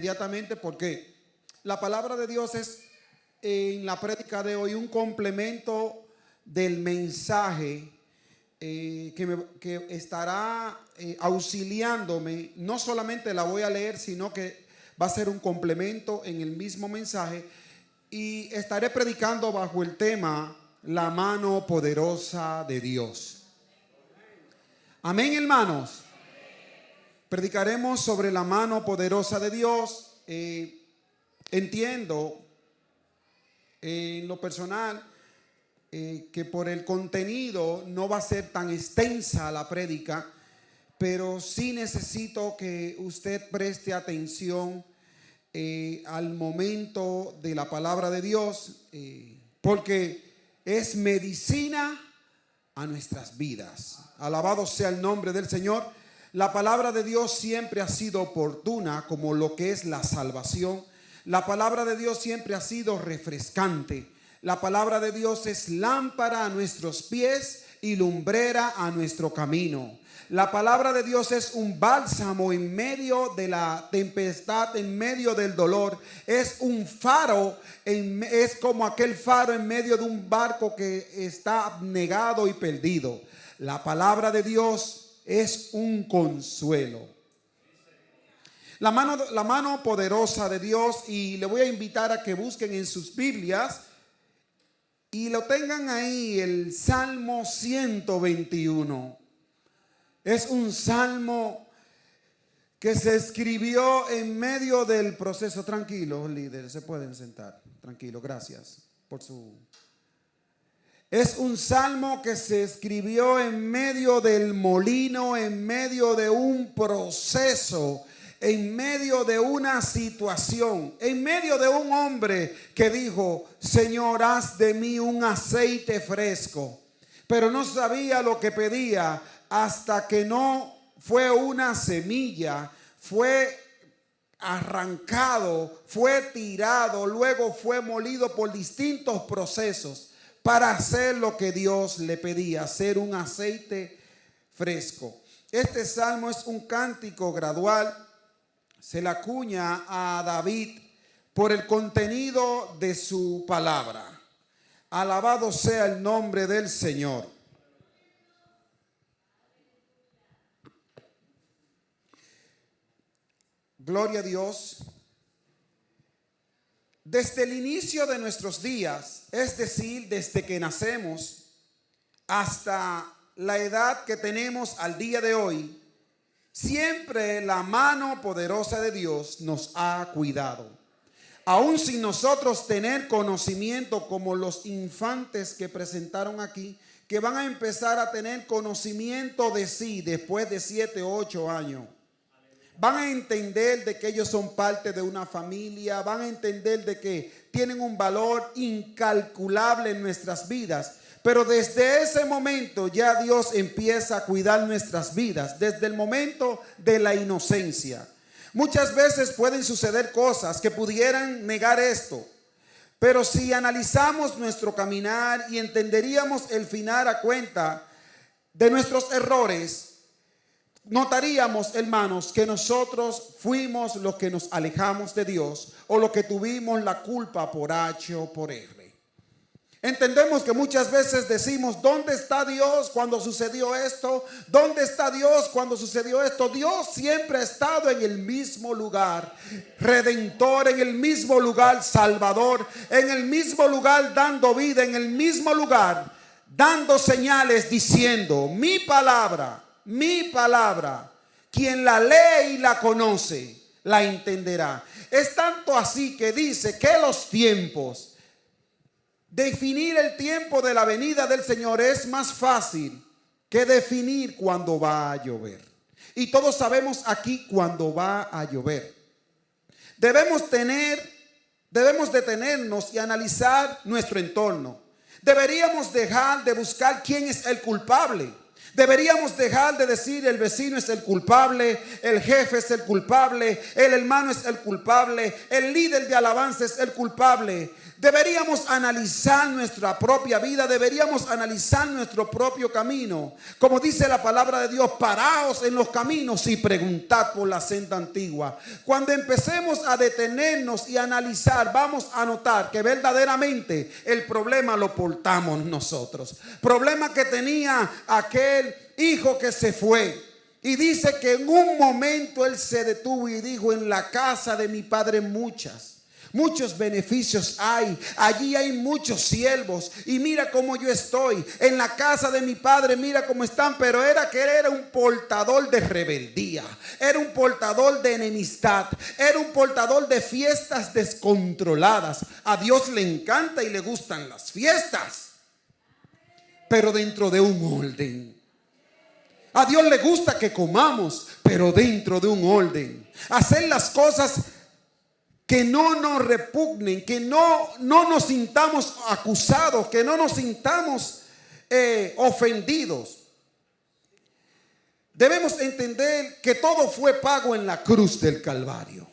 Inmediatamente, porque la palabra de Dios es en la prédica de hoy un complemento del mensaje que estará auxiliándome. No solamente la voy a leer, sino que va a ser un complemento en el mismo mensaje, y estaré predicando bajo el tema la mano poderosa de Dios. Amén, hermanos. Predicaremos sobre la mano poderosa de Dios. Entiendo en lo personal que por el contenido no va a ser tan extensa la prédica, pero sí necesito que usted preste atención al momento de la palabra de Dios, porque es medicina a nuestras vidas. Alabado sea el nombre del Señor. La palabra de Dios siempre ha sido oportuna, como lo que es la salvación. La palabra de Dios siempre ha sido refrescante. La palabra de Dios es lámpara a nuestros pies y lumbrera a nuestro camino. La palabra de Dios es un bálsamo en medio de la tempestad, en medio del dolor. Es un faro, es como aquel faro en medio de un barco que está abnegado y perdido. La palabra de Dios es un consuelo. La mano poderosa de Dios, y le voy a invitar a que busquen en sus Biblias y lo tengan ahí, el Salmo 121. Es un salmo que se escribió en medio del proceso. Tranquilo, líder, se pueden sentar. Tranquilo, gracias por su... Es un salmo que se escribió en medio del molino, en medio de un proceso, en medio de una situación, en medio de un hombre que dijo: Señor, haz de mí un aceite fresco. Pero no sabía lo que pedía hasta que no fue una semilla, fue arrancado, fue tirado, luego fue molido por distintos procesos para hacer lo que Dios le pedía, hacer un aceite fresco. Este salmo es un cántico gradual. Se le acuña a David por el contenido de su palabra. Alabado sea el nombre del Señor. Gloria a Dios. Desde el inicio de nuestros días, es decir, desde que nacemos hasta la edad que tenemos al día de hoy, siempre la mano poderosa de Dios nos ha cuidado. Aún sin nosotros tener conocimiento, como los infantes que presentaron aquí, que van a empezar a tener conocimiento de sí después de 7 o 8 años. Van a entender de que ellos son parte de una familia, van a entender de que tienen un valor incalculable en nuestras vidas. Pero desde ese momento ya Dios empieza a cuidar nuestras vidas, desde el momento de la inocencia. Muchas veces pueden suceder cosas que pudieran negar esto, pero si analizamos nuestro caminar y entenderíamos el final a cuenta de nuestros errores, notaríamos, hermanos, que nosotros fuimos los que nos alejamos de Dios, o los que tuvimos la culpa por H o por R. Entendemos que muchas veces decimos: ¿dónde está Dios cuando sucedió esto? ¿Dónde está Dios cuando sucedió esto? Dios siempre ha estado en el mismo lugar, redentor, en el mismo lugar, salvador, en el mismo lugar, dando vida, en el mismo lugar, dando señales, diciendo: mi palabra, quien la lee y la conoce, la entenderá. Es tanto así que dice que los tiempos, definir el tiempo de la venida del Señor es más fácil que definir cuándo va a llover. Y todos sabemos aquí cuándo va a llover. Debemos detenernos y analizar nuestro entorno. Deberíamos dejar de buscar quién es el culpable. Deberíamos dejar de decir el vecino es el culpable, el jefe es el culpable, el hermano es el culpable, el líder de alabanza es el culpable. Deberíamos analizar nuestra propia vida, deberíamos analizar nuestro propio camino. Como dice la palabra de Dios, paraos en los caminos y preguntad por la senda antigua. Cuando empecemos a detenernos y analizar, vamos a notar que verdaderamente el problema lo portamos nosotros. Problema que tenía aquel hijo que se fue. Y dice que en un momento él se detuvo y dijo: en la casa de mi padre muchos beneficios hay. Allí hay muchos siervos. Y mira cómo yo estoy. En la casa de mi padre, mira cómo están. Pero era que él era un portador de rebeldía. Era un portador de enemistad. Era un portador de fiestas descontroladas. A Dios le encanta y le gustan las fiestas, pero dentro de un orden. A Dios le gusta que comamos, pero dentro de un orden. Hacer las cosas que no nos repugnen, que no nos sintamos acusados, que no nos sintamos ofendidos. Debemos entender que todo fue pago en la cruz del Calvario.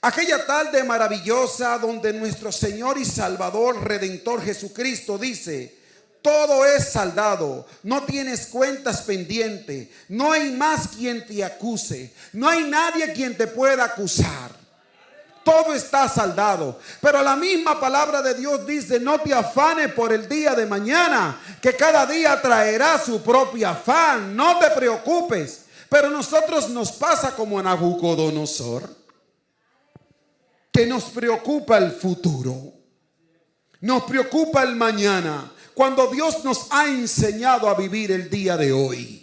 Aquella tarde maravillosa donde nuestro Señor y Salvador Redentor Jesucristo dice: todo es saldado, no tienes cuentas pendientes, no hay más quien te acuse, no hay nadie quien te pueda acusar. Todo está saldado. Pero la misma palabra de Dios dice: no te afanes por el día de mañana, que cada día traerá su propio afán. No te preocupes. Pero a nosotros nos pasa como a Nabucodonosor, que nos preocupa el futuro, nos preocupa el mañana, cuando Dios nos ha enseñado a vivir el día de hoy.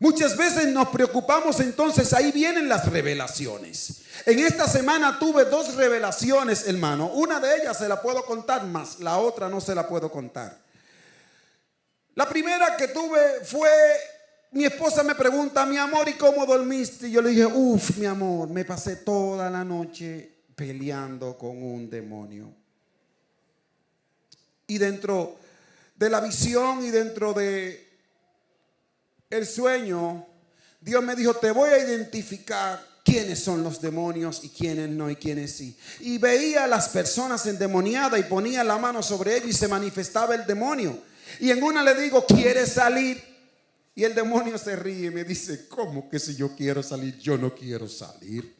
Muchas veces nos preocupamos, entonces ahí vienen las revelaciones. En esta semana tuve 2 revelaciones, hermano. Una de ellas se la puedo contar, más la otra no se la puedo contar. La primera que tuve fue: mi esposa me pregunta: mi amor, ¿y cómo dormiste? Y yo le dije: mi amor, me pasé toda la noche peleando con un demonio. Y dentro de la visión y dentro de el sueño, Dios me dijo: te voy a identificar quiénes son los demonios y quiénes no y quiénes sí. Y veía a las personas endemoniadas y ponía la mano sobre ellos y se manifestaba el demonio. Y en una le digo: ¿quieres salir? Y el demonio se ríe y me dice: ¿cómo que si yo quiero salir? Yo no quiero salir.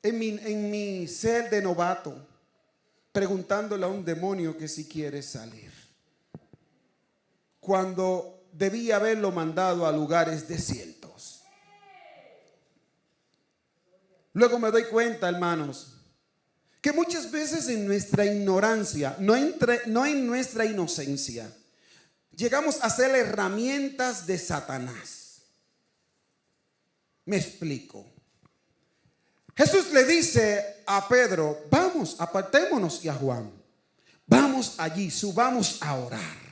En mi ser de novato, preguntándole a un demonio que si quiere salir, cuando debía haberlo mandado a lugares desiertos. Luego me doy cuenta, hermanos, que muchas veces en nuestra ignorancia, no en nuestra inocencia, llegamos a ser herramientas de Satanás. Me explico. Jesús le dice a Pedro: vamos, apartémonos, y a Juan: vamos allí, subamos a orar.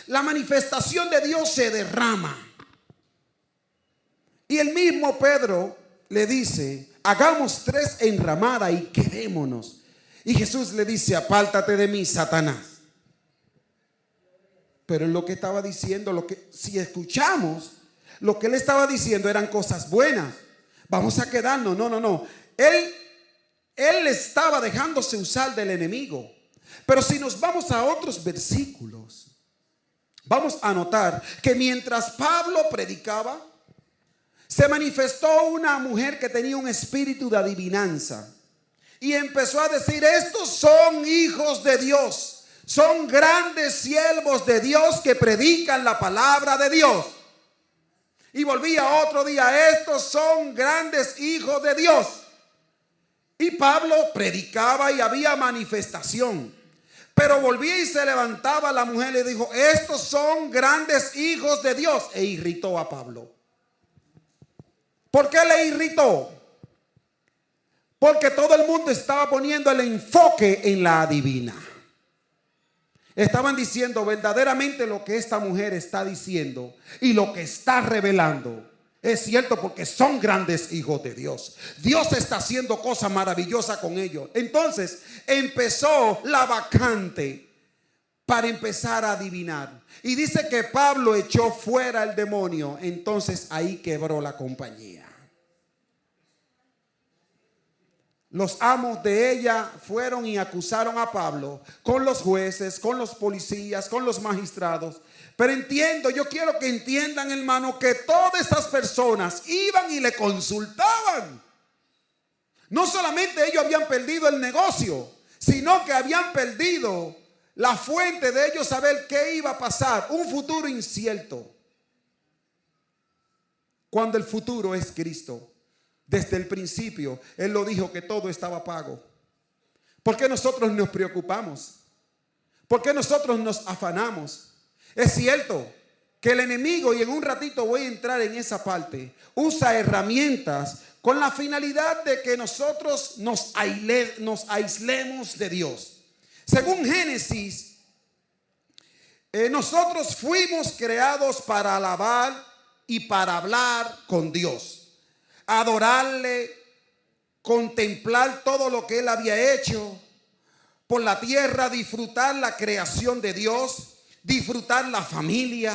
La manifestación de Dios se derrama. Y el mismo Pedro le dice: hagamos 3 enramadas y quedémonos. Y Jesús le dice: apártate de mí, Satanás. Pero en lo que estaba diciendo, si escuchamos, lo que él estaba diciendo eran cosas buenas. Vamos a quedarnos. No. Él estaba dejándose usar del enemigo. Pero si nos vamos a otros versículos, vamos a notar que mientras Pablo predicaba, se manifestó una mujer que tenía un espíritu de adivinanza. Y empezó a decir: estos son hijos de Dios. Son grandes siervos de Dios que predican la palabra de Dios. Y volvía otro día: estos son grandes hijos de Dios. Y Pablo predicaba y había manifestación. Pero volvía y se levantaba la mujer y le dijo: estos son grandes hijos de Dios. E irritó a Pablo. ¿Por qué le irritó? Porque todo el mundo estaba poniendo el enfoque en la adivina. Estaban diciendo verdaderamente lo que esta mujer está diciendo y lo que está revelando Es cierto, porque son grandes hijos de Dios. Dios está haciendo cosas maravillosas con ellos. Entonces empezó la vacante para empezar a adivinar. Y dice que Pablo echó fuera el demonio. Entonces ahí quebró la compañía. Los amos de ella fueron y acusaron a Pablo con los jueces, con los policías, con los magistrados. Pero yo quiero que entiendan, hermano, que todas estas personas iban y le consultaban. No solamente ellos habían perdido el negocio, sino que habían perdido la fuente de ellos saber qué iba a pasar. Un futuro incierto. Cuando el futuro es Cristo. Desde el principio, Él lo dijo que todo estaba pago. ¿Por qué nosotros nos preocupamos? ¿Por qué nosotros nos afanamos? Es cierto que el enemigo, y en un ratito voy a entrar en esa parte, usa herramientas con la finalidad de que nosotros nos aislemos de Dios. Según Génesis, nosotros fuimos creados para alabar y para hablar con Dios. Adorarle, contemplar todo lo que Él había hecho por la tierra, disfrutar la creación de Dios, disfrutar la familia,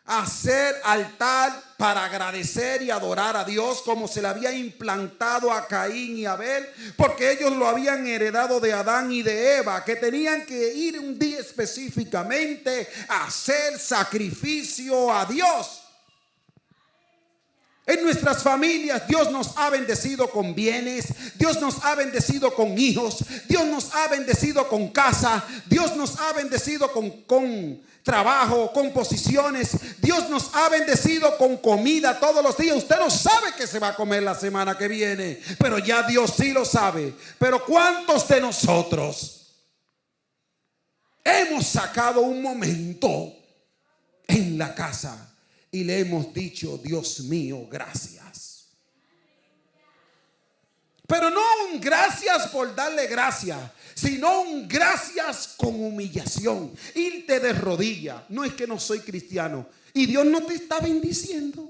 hacer altar para agradecer y adorar a Dios como se le había implantado a Caín y Abel, porque ellos lo habían heredado de Adán y de Eva, que tenían que ir un día específicamente a hacer sacrificio a Dios. En nuestras familias Dios nos ha bendecido con bienes, Dios nos ha bendecido con hijos, Dios nos ha bendecido con casa, Dios nos ha bendecido con trabajo, con posiciones, Dios nos ha bendecido con comida todos los días. Usted no sabe qué se va a comer la semana que viene, pero ya Dios sí lo sabe. Pero ¿cuántos de nosotros hemos sacado un momento en la casa y le hemos dicho: Dios mío, gracias? Pero no un gracias por darle gracias, sino un gracias con humillación. Irte de rodillas. No es que no soy cristiano y Dios no te está bendiciendo.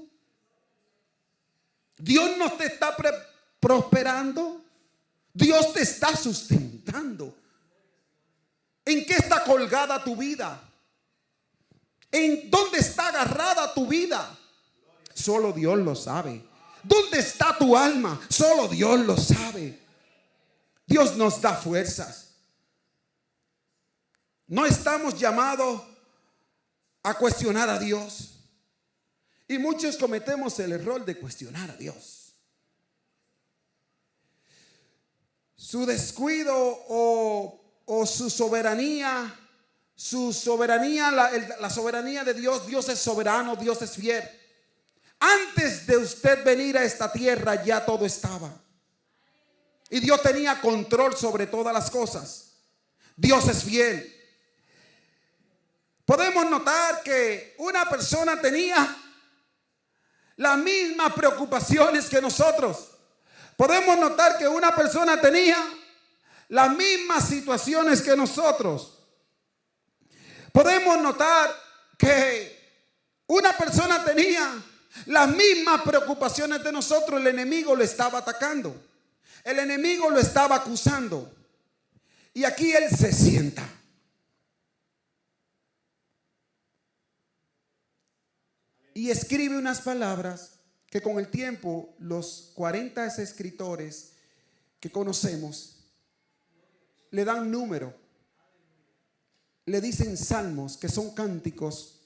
Dios no te está prosperando. Dios te está sustentando. ¿En qué está colgada tu vida? ¿En dónde está agarrada tu vida? Solo Dios lo sabe. ¿Dónde está tu alma? Solo Dios lo sabe. Dios nos da fuerzas. No estamos llamados a cuestionar a Dios. Y muchos cometemos el error de cuestionar a Dios. Su descuido o su soberanía. La soberanía de Dios. Dios es soberano, Dios es fiel. Antes de usted venir a esta tierra ya todo estaba. Y Dios tenía control sobre todas las cosas. Dios es fiel. Podemos notar que una persona tenía las mismas preocupaciones que nosotros. Podemos notar que una persona tenía las mismas situaciones que nosotros. Podemos notar que una persona tenía las mismas preocupaciones de nosotros. El enemigo lo estaba atacando. El enemigo lo estaba acusando. Y aquí él se sienta. Y escribe unas palabras que con el tiempo los 40 escritores que conocemos le dan número. Le dicen salmos, que son cánticos.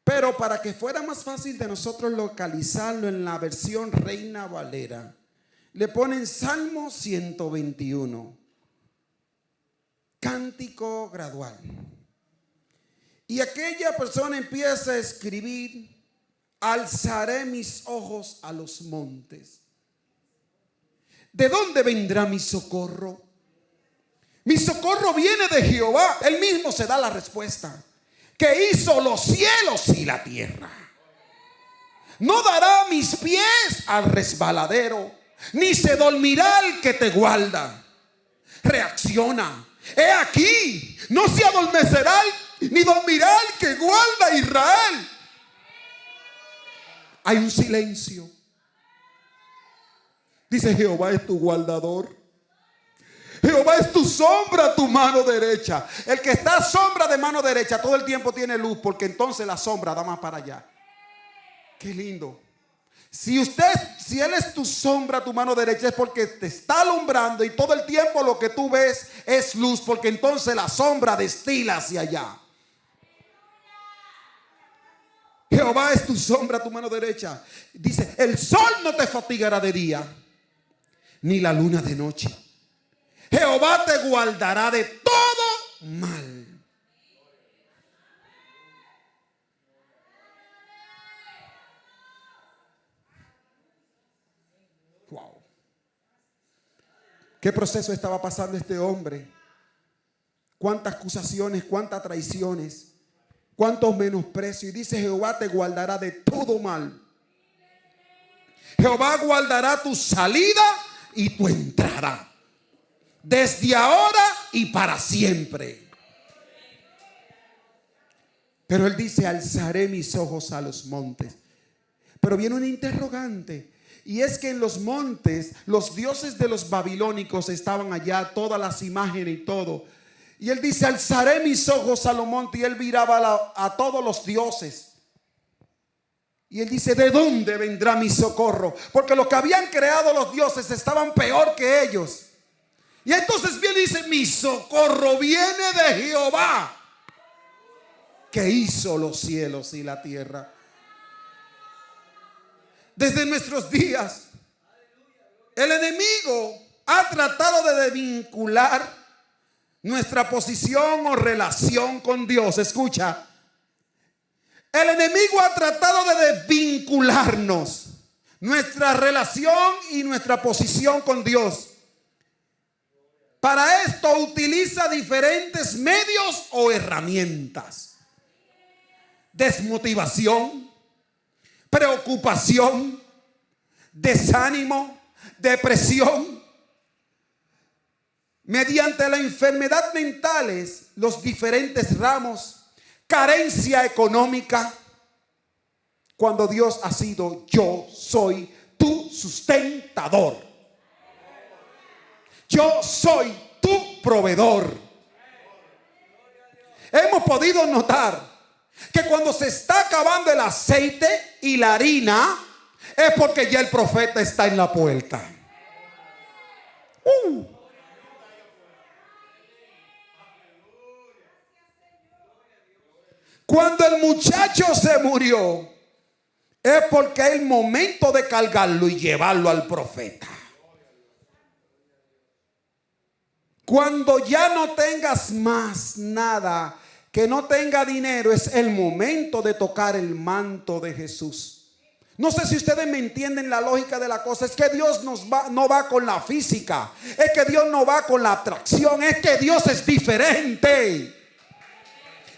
Pero para que fuera más fácil de nosotros localizarlo en la versión Reina Valera, le ponen Salmo 121. Cántico gradual. Y aquella persona empieza a escribir: alzaré mis ojos a los montes. ¿De dónde vendrá mi socorro? Mi socorro viene de Jehová. Él mismo se da la respuesta: que hizo los cielos y la tierra. No dará mis pies al resbaladero, ni se dormirá el que te guarda. Reacciona. He aquí, no se adormecerá ni dormirá el que guarda a Israel. hay un silencio. Dice: Jehová es tu guardador. Jehová es tu sombra, tu mano derecha. El que está a sombra de mano derecha todo el tiempo tiene luz, porque entonces la sombra da más para allá. Qué lindo. Si Él es tu sombra, tu mano derecha, es porque te está alumbrando y todo el tiempo lo que tú ves es luz, porque entonces la sombra destila hacia allá. Jehová es tu sombra, tu mano derecha. Dice: el sol no te fatigará de día, ni la luna de noche. Jehová te guardará de todo mal. Wow. ¿Qué proceso estaba pasando este hombre? Cuántas acusaciones, cuántas traiciones, cuántos menosprecios. Y dice: Jehová te guardará de todo mal. Jehová guardará tu salida y tu entrada, desde ahora y para siempre. Pero él dice: alzaré mis ojos a los montes. Pero viene un interrogante. Y es que en los montes los dioses de los babilónicos estaban allá, todas las imágenes y todo. Y él dice: alzaré mis ojos a los montes. Y él miraba a todos los dioses. Y él dice: ¿de dónde vendrá mi socorro? Porque los que habían creado los dioses estaban peor que ellos. Y entonces viene y dice: mi socorro viene de Jehová, que hizo los cielos y la tierra. Desde nuestros días, el enemigo ha tratado de desvincular nuestra posición o relación con Dios. Escucha. El enemigo ha tratado de desvincularnos, nuestra relación y nuestra posición con Dios. Para esto utiliza diferentes medios o herramientas: desmotivación, preocupación, desánimo, depresión. Mediante la enfermedad mentales, los diferentes ramos, carencia económica, cuando Dios ha sido: yo soy tu sustentador, yo soy tu proveedor. Hemos podido notar que cuando se está acabando el aceite y la harina, es porque ya el profeta está en la puerta. Cuando el muchacho se murió, es porque es el momento de cargarlo y llevarlo al profeta. Cuando ya no tengas más nada, que no tenga dinero, es el momento de tocar el manto de Jesús. No sé si ustedes me entienden la lógica de la cosa. Es que Dios no va con la física. Es que Dios no va con la atracción. Es que Dios es diferente.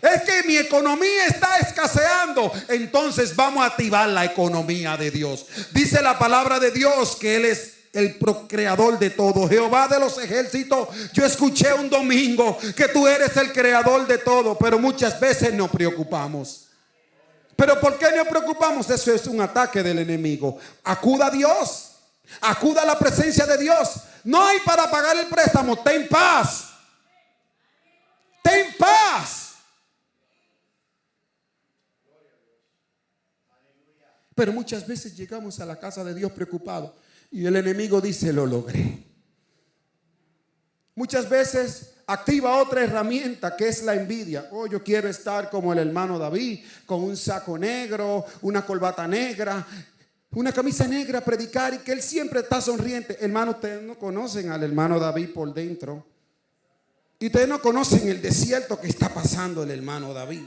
Es que mi economía está escaseando. Entonces vamos a activar la economía de Dios. Dice la palabra de Dios que Él es el procreador de todo. Jehová de los ejércitos. Yo escuché un domingo que tú eres el creador de todo, pero muchas veces nos preocupamos. ¿Pero por qué nos preocupamos? Eso es un ataque del enemigo. Acuda a Dios. Acuda a la presencia de Dios. No hay para pagar el préstamo. Ten paz. Ten paz. Pero muchas veces llegamos a la casa de Dios preocupados y el enemigo dice: lo logré. Muchas veces activa otra herramienta, que es la envidia. Oh, yo quiero estar como el hermano David, con un saco negro, una corbata negra, una camisa negra, predicar, y que él siempre está sonriente. Hermano, ustedes no conocen al hermano David por dentro. Y ustedes no conocen el desierto que está pasando el hermano David.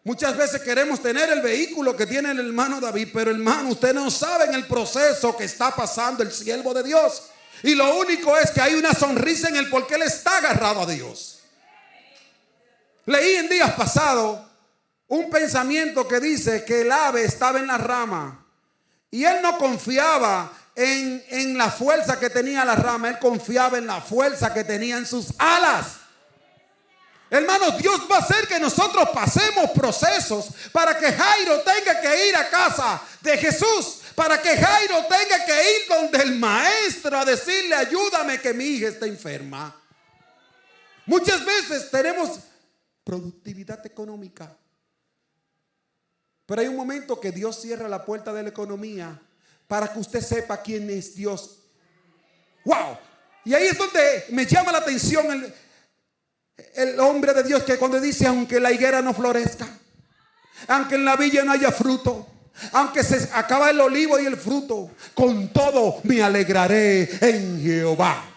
Muchas veces queremos tener el vehículo que tiene el hermano David, pero hermano, ustedes no saben el proceso que está pasando el siervo de Dios. Y lo único es que hay una sonrisa en él porque él está agarrado a Dios. Leí en días pasados un pensamiento que dice que el ave estaba en la rama y él no confiaba en la fuerza que tenía la rama, él confiaba en la fuerza que tenía en sus alas. Hermanos, Dios va a hacer que nosotros pasemos procesos para que Jairo tenga que ir a casa de Jesús, para que Jairo tenga que ir donde el maestro a decirle: ayúdame que mi hija está enferma. Muchas veces tenemos productividad económica, pero hay un momento que Dios cierra la puerta de la economía para que usted sepa quién es Dios. ¡Wow! Y ahí es donde me llama la atención el hombre de Dios, que cuando dice: aunque la higuera no florezca, aunque en la viña no haya fruto, aunque se acaba el olivo y el fruto, con todo me alegraré en Jehová.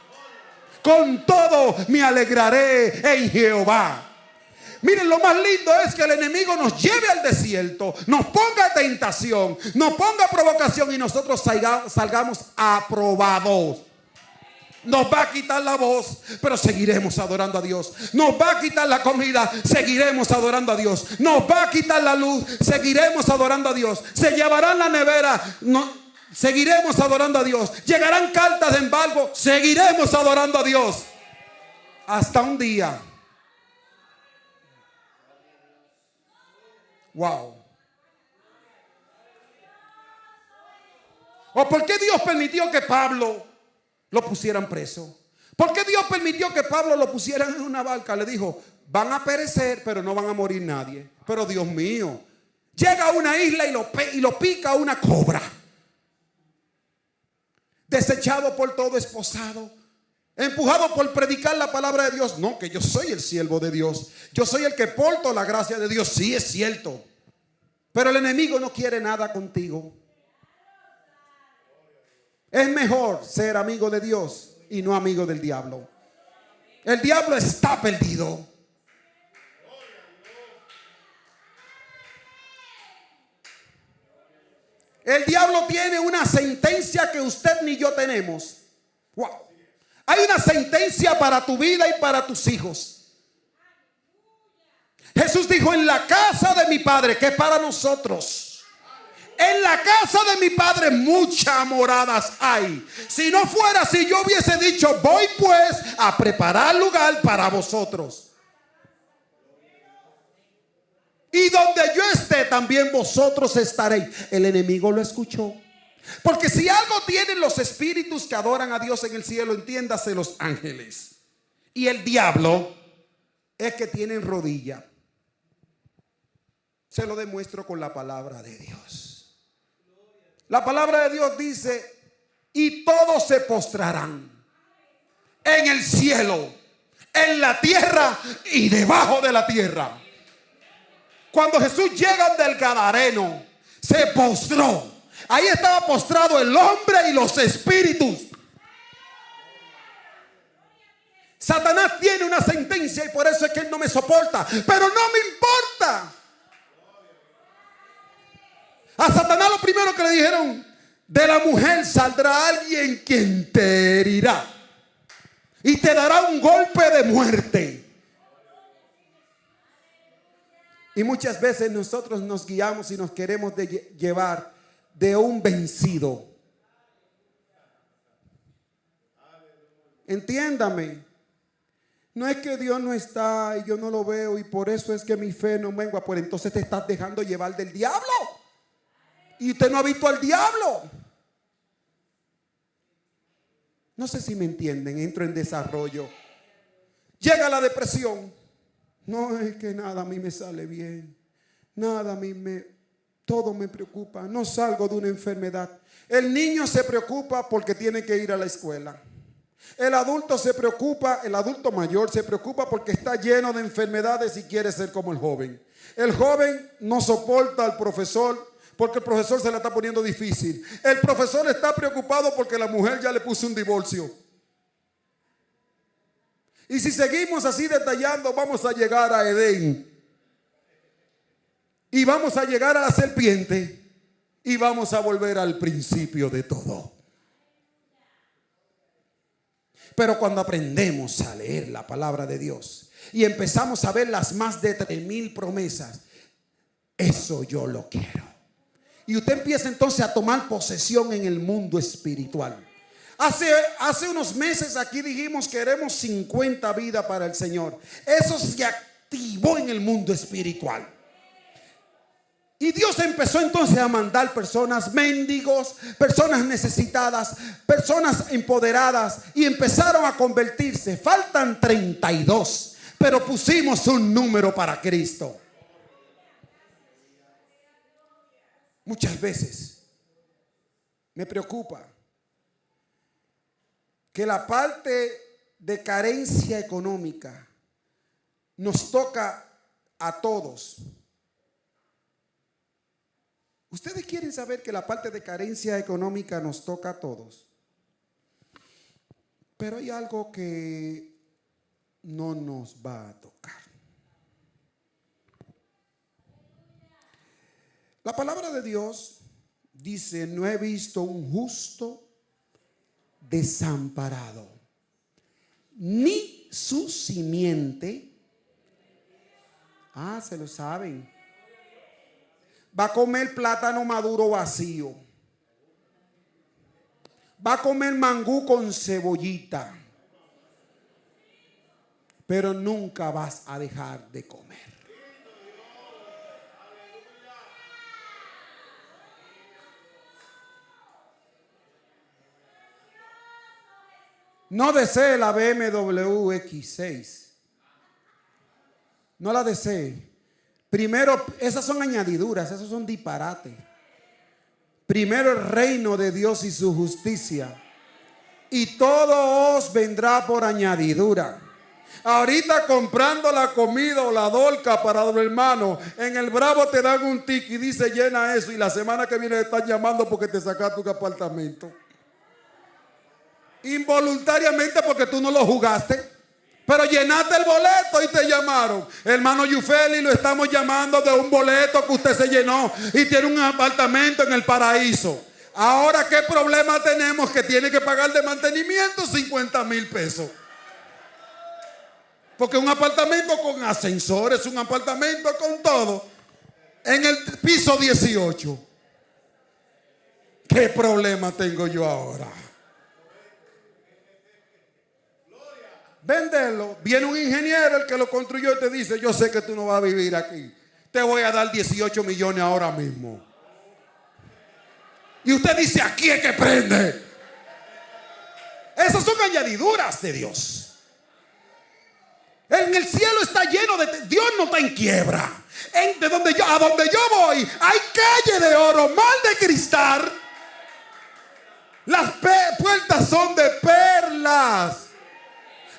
Con todo me alegraré en Jehová. Miren, lo más lindo es que el enemigo nos lleve al desierto, nos ponga tentación, nos ponga provocación y nosotros salgamos aprobados. Nos va a quitar la voz, pero seguiremos adorando a Dios. Nos va a quitar la comida, seguiremos adorando a Dios. Nos va a quitar la luz, seguiremos adorando a Dios. Se llevarán la nevera, seguiremos adorando a Dios. Llegarán cartas de embargo, seguiremos adorando a Dios. Hasta un día. Wow. ¿O por qué Dios permitió que Pablo lo pusieran preso? ¿Por qué Dios permitió que Pablo lo pusieran en una barca? Le dijo: van a perecer, pero no van a morir nadie. Pero Dios mío, llega a una isla y lo pica una cobra. Desechado por todo, esposado, empujado por predicar la palabra de Dios. No, que yo soy el siervo de Dios, yo soy el que porto la gracia de Dios. Sí, es cierto, pero el enemigo no quiere nada contigo. Es mejor ser amigo de Dios y no amigo del diablo. El diablo está perdido. El diablo tiene una sentencia que usted ni yo tenemos. Wow. Hay una sentencia para tu vida y para tus hijos. Jesús dijo: en la casa de mi Padre, que es para nosotros, en la casa de mi Padre muchas moradas hay. Si no fuera así, yo hubiese dicho: voy pues a preparar lugar para vosotros. Y donde yo esté, también vosotros estaréis. El enemigo lo escuchó. Porque si algo tienen los espíritus que adoran a Dios en el cielo, entiéndase los ángeles y el diablo, es que tienen rodilla. Se lo demuestro con la palabra de Dios. La palabra de Dios dice: y todos se postrarán en el cielo, en la tierra y debajo de la tierra. Cuando Jesús llega del Gadareno, se postró. Ahí estaba postrado el hombre y los espíritus. Satanás tiene una sentencia y por eso es que él no me soporta. Pero no me importa. A Satanás lo primero que le dijeron: de la mujer saldrá alguien quien te herirá y te dará un golpe de muerte. Y muchas veces nosotros nos guiamos y nos queremos llevar de un vencido. Entiéndame. No es que Dios no está y yo no lo veo y por eso es que mi fe no mengua. Pues entonces te estás dejando llevar del diablo. Y usted no ha visto al diablo. No sé si me entienden. Entro en desarrollo. Llega la depresión. No, es que nada a mí me sale bien. Nada a mí todo me preocupa. No salgo de una enfermedad. El niño se preocupa porque tiene que ir a la escuela. El adulto se preocupa, el adulto mayor se preocupa porque está lleno de enfermedades y quiere ser como el joven. El joven no soporta al profesor porque el profesor se la está poniendo difícil. El profesor está preocupado porque la mujer ya le puso un divorcio. Y si seguimos así detallando, vamos a llegar a Edén. Y vamos a llegar a la serpiente. Y vamos a volver al principio de todo. Pero cuando aprendemos a leer la palabra de Dios y empezamos a ver las más de 3,000 promesas, eso yo lo quiero. Y usted empieza entonces a tomar posesión en el mundo espiritual. Hace unos meses aquí dijimos queremos 50 vidas para el Señor. Eso se activó en el mundo espiritual. Y Dios empezó entonces a mandar personas mendigos, personas necesitadas, personas empoderadas, y empezaron a convertirse. Faltan 32, pero pusimos un número para Cristo. Muchas veces me preocupa que la parte de carencia económica nos toca a todos. ¿Ustedes quieren saber que la parte de carencia económica nos toca a todos? Pero hay algo que no nos va a tocar. La palabra de Dios dice: no he visto un justo desamparado, ni su simiente. Se lo saben. Va a comer plátano maduro vacío. Va a comer mangú con cebollita. Pero nunca vas a dejar de comer. No desee la BMW X6. No la desee. Primero, esas son añadiduras, esos son disparates. Primero el reino de Dios y su justicia, y todo os vendrá por añadidura. Ahorita comprando la comida o la dolca para los hermanos, en el Bravo te dan un ticket y dice llena eso, y la semana que viene te están llamando porque te sacaste un apartamento. Involuntariamente, porque tú no lo jugaste. Pero llenaste el boleto y te llamaron. Hermano Yufeli, lo estamos llamando de un boleto que usted se llenó y tiene un apartamento en el paraíso. Ahora, ¿qué problema tenemos? Que tiene que pagar de mantenimiento 50,000 pesos. Porque un apartamento con ascensores, un apartamento con todo, en el piso 18. ¿Qué problema tengo yo ahora? Véndelo. Viene un ingeniero, el que lo construyó, y te dice: yo sé que tú no vas a vivir aquí, te voy a dar 18 millones ahora mismo. Y usted dice: aquí es que prende. Esas son añadiduras de Dios. En el cielo está lleno de... Dios no está en quiebra. A donde yo voy hay calle de oro, mar de cristal. Las puertas son de perlas.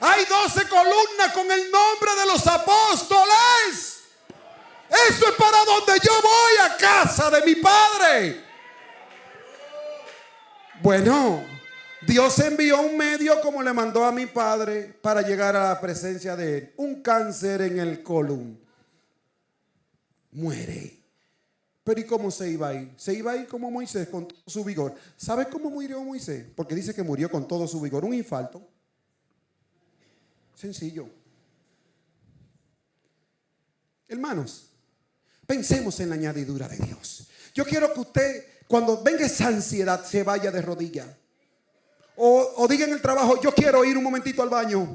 Hay 12 columnas con el nombre de los apóstoles. Eso es para donde yo voy, a casa de mi Padre. Bueno, Dios envió un medio como le mandó a mi padre para llegar a la presencia de él. Un cáncer en el colon. Muere. Pero ¿y cómo se iba a ir? Se iba a ir como Moisés, con todo su vigor. ¿Sabes cómo murió Moisés? Porque dice que murió con todo su vigor. Un infarto. Sencillo. Hermanos, pensemos en la añadidura de Dios. Yo quiero que usted, cuando venga esa ansiedad, se vaya de rodillas. O diga en el trabajo: yo quiero ir un momentito al baño.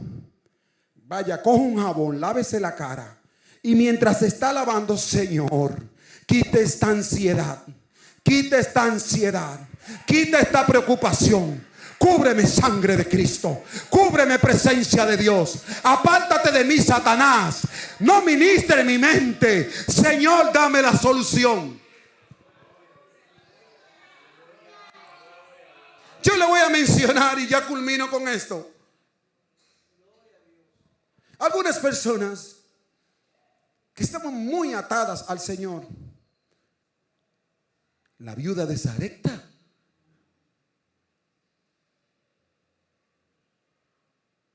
Vaya, coja un jabón, lávese la cara. Y mientras se está lavando: Señor, quite esta ansiedad. Quite esta ansiedad. Quite esta preocupación. Cúbreme, sangre de Cristo. Cúbreme, presencia de Dios. Apártate de mí, Satanás. No ministre mi mente. Señor, dame la solución. Yo le voy a mencionar, y ya culmino con esto. Algunas personas que estamos muy atadas al Señor. La viuda de Sarepta.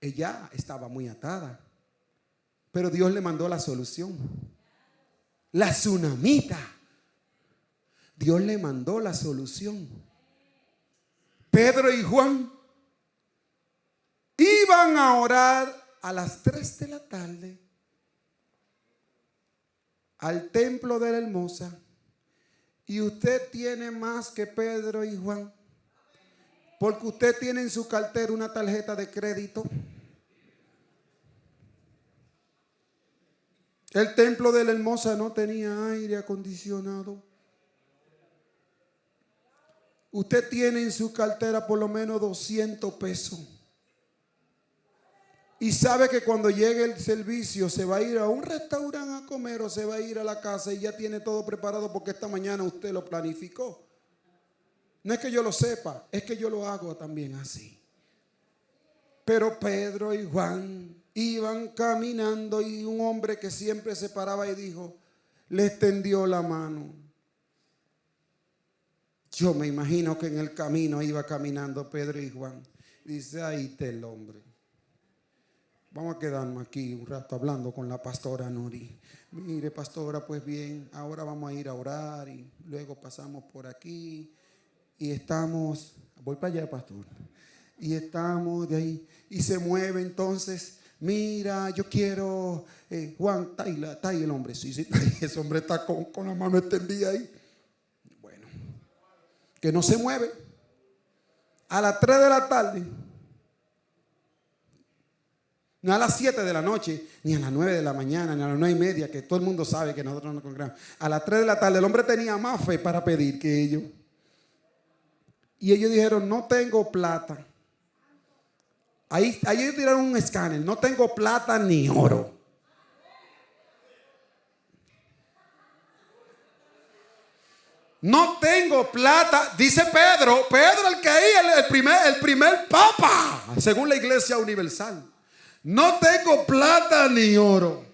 Ella estaba muy atada, pero Dios le mandó la solución. La tsunamita. Dios le mandó la solución. Pedro y Juan iban a orar a las 3 de la tarde al templo de la Hermosa. Y usted tiene más que Pedro y Juan. Porque usted tiene en su cartera una tarjeta de crédito. El templo de la Hermosa no tenía aire acondicionado. Usted tiene en su cartera por lo menos 200 pesos. Y sabe que cuando llegue el servicio se va a ir a un restaurante a comer o se va a ir a la casa y ya tiene todo preparado porque esta mañana usted lo planificó. No es que yo lo sepa, es que yo lo hago también así. Pero Pedro y Juan iban caminando y un hombre que siempre se paraba y dijo, le extendió la mano. Yo me imagino que en el camino iba caminando Pedro y Juan. Dice, ahí está el hombre. Vamos a quedarnos aquí un rato hablando con la pastora Nuri. Mire, pastora, pues bien, ahora vamos a ir a orar y luego pasamos por aquí y estamos, voy para allá, pastor, y estamos de ahí y se mueve entonces. Mira, yo quiero, Juan, está ahí el hombre. Sí, ese hombre está con la mano extendida ahí. Bueno, que no se mueve. A las 3 de la tarde. No a las 7 de la noche, ni a las 9 de la mañana, ni a las 9:30, que todo el mundo sabe que nosotros nos congregamos. A las 3 de la tarde el hombre tenía más fe para pedir que ellos. Y ellos dijeron, no tengo plata. Ahí ellos tiraron un escáner, no tengo plata ni oro. No tengo plata, dice Pedro el que ahí, el primer papa, según la Iglesia Universal. No tengo plata ni oro.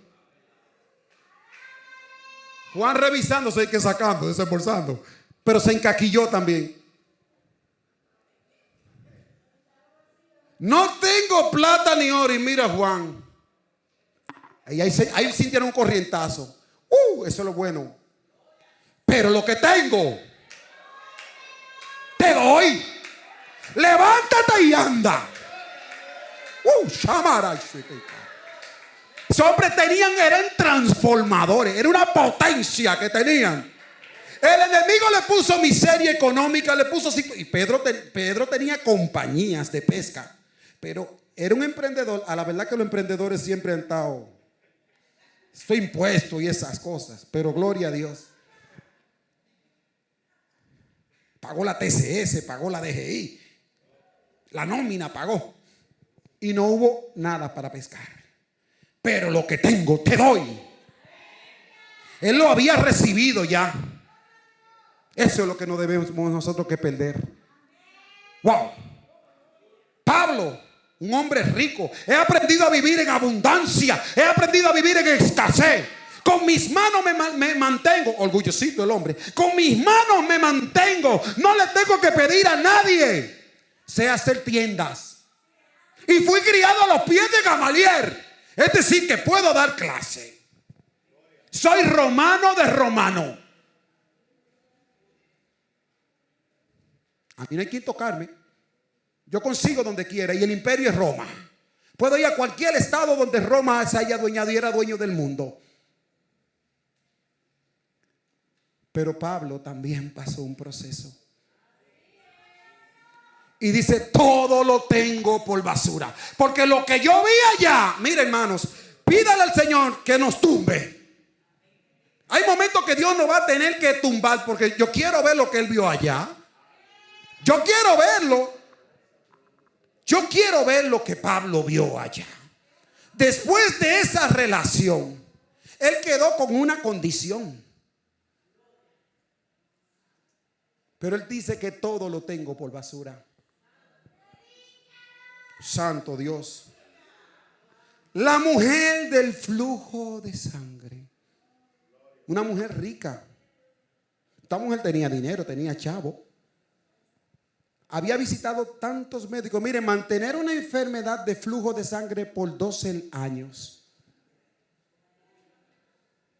Juan revisándose y que sacando, desembolsando. Pero se encaquilló también. No tengo plata ni oro. Y mira Juan. Ahí sintieron un corrientazo. Eso es lo bueno. Pero lo que tengo, te doy. Levántate y anda. Esos hombres eran transformadores. Era una potencia que tenían. El enemigo le puso miseria económica, y Pedro tenía compañías de pesca. Pero era un emprendedor. A la verdad que los emprendedores siempre han estado impuestos y esas cosas. Pero gloria a Dios. Pagó la TCS, pagó la DGI. La nómina pagó. Y no hubo nada para pescar. Pero lo que tengo te doy. Él lo había recibido ya. Eso es lo que no debemos nosotros que perder. Wow. Pablo, un hombre rico. He aprendido a vivir en abundancia. He aprendido a vivir en escasez. Con mis manos me mantengo. Orgullosito el hombre. Con mis manos me mantengo. No le tengo que pedir a nadie. Sé hacer tiendas. Y fui criado a los pies de Gamaliel. Es decir, que puedo dar clase. Soy romano de romano. A mí no hay quien tocarme. Yo consigo donde quiera y el imperio es Roma. Puedo ir a cualquier estado donde Roma se haya adueñado y era dueño del mundo. Pero Pablo también pasó un proceso. Y dice, todo lo tengo por basura. Porque lo que yo vi allá, mira hermanos, pídale al Señor que nos tumbe. Hay momentos que Dios nos va a tener que tumbar porque yo quiero ver lo que Él vio allá. Yo quiero verlo. Yo quiero ver lo que Pablo vio allá. Después de esa relación, él quedó con una condición. Pero él dice que todo lo tengo por basura. Santo Dios. La mujer del flujo de sangre. Una mujer rica. Esta mujer tenía dinero, tenía chavo. Había visitado tantos médicos. Miren, mantener una enfermedad de flujo de sangre por 12 años.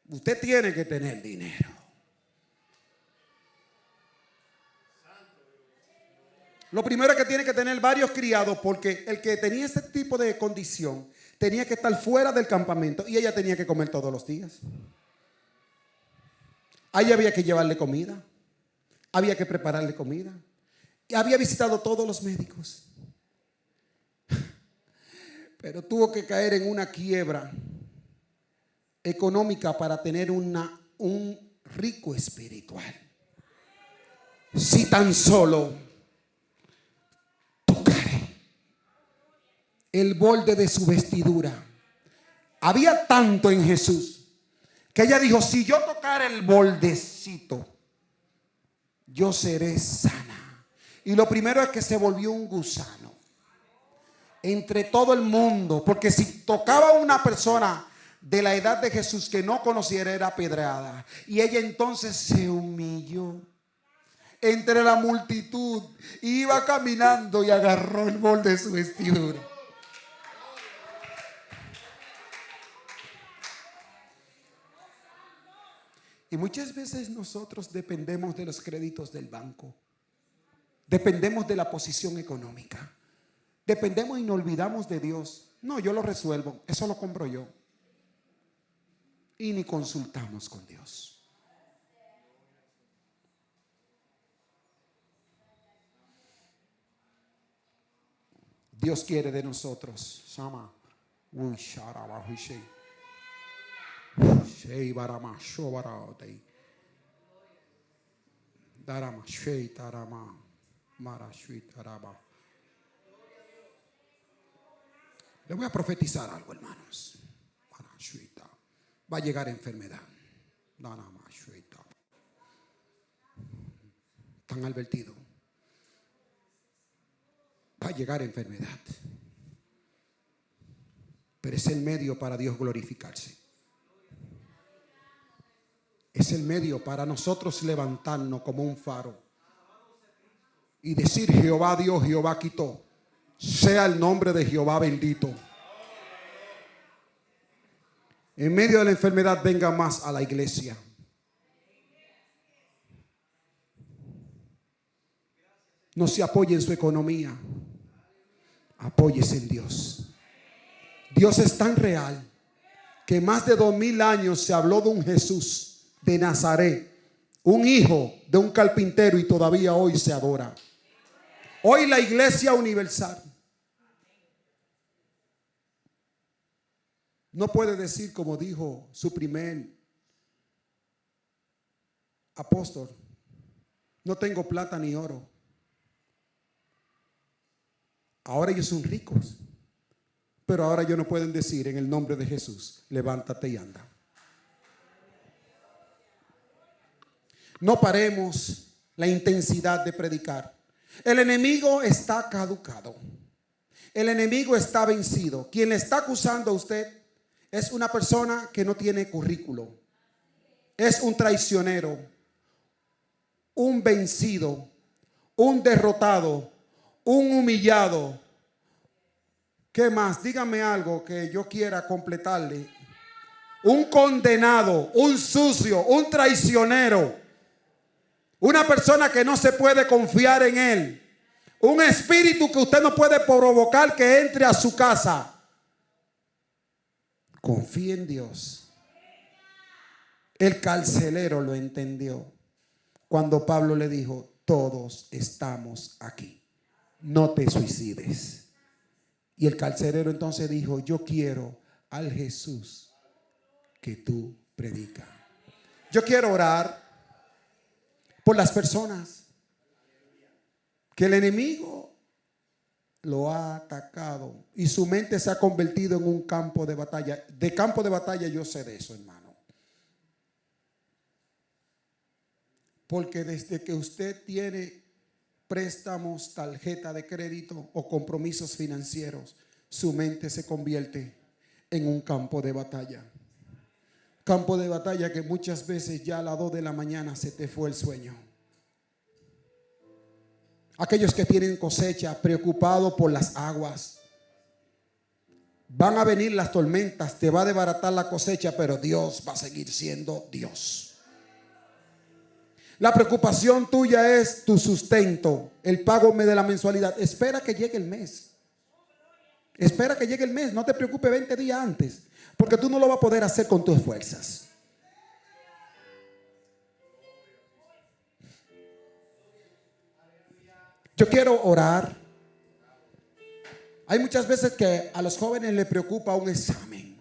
Usted tiene que tener dinero. Lo primero es que tiene que tener varios criados, porque el que tenía ese tipo de condición tenía que estar fuera del campamento y ella tenía que comer todos los días. A ella había que llevarle comida, había que prepararle comida. Y había visitado todos los médicos. Pero tuvo que caer en una quiebra económica para tener un rico espiritual. Si tan solo tocare el borde de su vestidura. Había tanto en Jesús que ella dijo: si yo tocara el bordecito, yo seré sana. Y lo primero es que se volvió un gusano entre todo el mundo, porque si tocaba a una persona de la edad de Jesús que no conociera, era apedreada. Y ella entonces se humilló entre la multitud, iba caminando y agarró el borde de su vestidura. Y muchas veces nosotros dependemos de los créditos del banco, dependemos de la posición económica, dependemos y nos olvidamos de Dios. No, yo lo resuelvo, eso lo compro yo. Y ni consultamos con Dios. Dios quiere de nosotros. Shama. Le voy a profetizar algo, hermanos. Va a llegar enfermedad. Tan advertido. Va a llegar enfermedad. Pero es el medio para Dios glorificarse. Es el medio para nosotros levantarnos como un faro y decir: Jehová dio, Jehová quitó. Sea el nombre de Jehová bendito. En medio de la enfermedad, venga más a la iglesia. No se apoye en su economía. Apóyese en Dios. Dios es tan real que más de 2000 años se habló de un Jesús de Nazaret, un hijo de un carpintero, y todavía hoy se adora. Hoy la iglesia universal no puede decir, como dijo su primer apóstol: no tengo plata ni oro. Ahora ellos son ricos, pero ahora ellos no pueden decir en el nombre de Jesús: levántate y anda. No paremos la intensidad de predicar. El enemigo está caducado. El enemigo está vencido. Quien le está acusando a usted es una persona que no tiene currículo. Es un traicionero, un vencido, un derrotado, un humillado. ¿Qué más? Dígame algo que yo quiera completarle. Un condenado, un sucio, un traicionero. Una persona que no se puede confiar en él. Un espíritu que usted no puede provocar que entre a su casa. Confíe en Dios. El carcelero lo entendió cuando Pablo le dijo: todos estamos aquí, no te suicides. Y el carcelero entonces dijo: yo quiero al Jesús que tú predicas. Yo quiero orar por las personas que el enemigo lo ha atacado y su mente se ha convertido en un campo de batalla. De campo de batalla yo sé de eso, hermano. Porque desde que usted tiene préstamos, tarjeta de crédito o compromisos financieros, su mente se convierte en un campo de batalla. Campo de batalla que muchas veces ya a las 2 de la mañana se te fue el sueño. Aquellos que tienen cosecha, preocupados por las aguas. Van a venir las tormentas, te va a desbaratar la cosecha, pero Dios va a seguir siendo Dios. La preocupación tuya es tu sustento, el pago de la mensualidad. Espera que llegue el mes. Espera que llegue el mes. No te preocupes 20 días antes, porque tú no lo vas a poder hacer con tus fuerzas. Yo quiero orar. Hay muchas veces que a los jóvenes les preocupa un examen.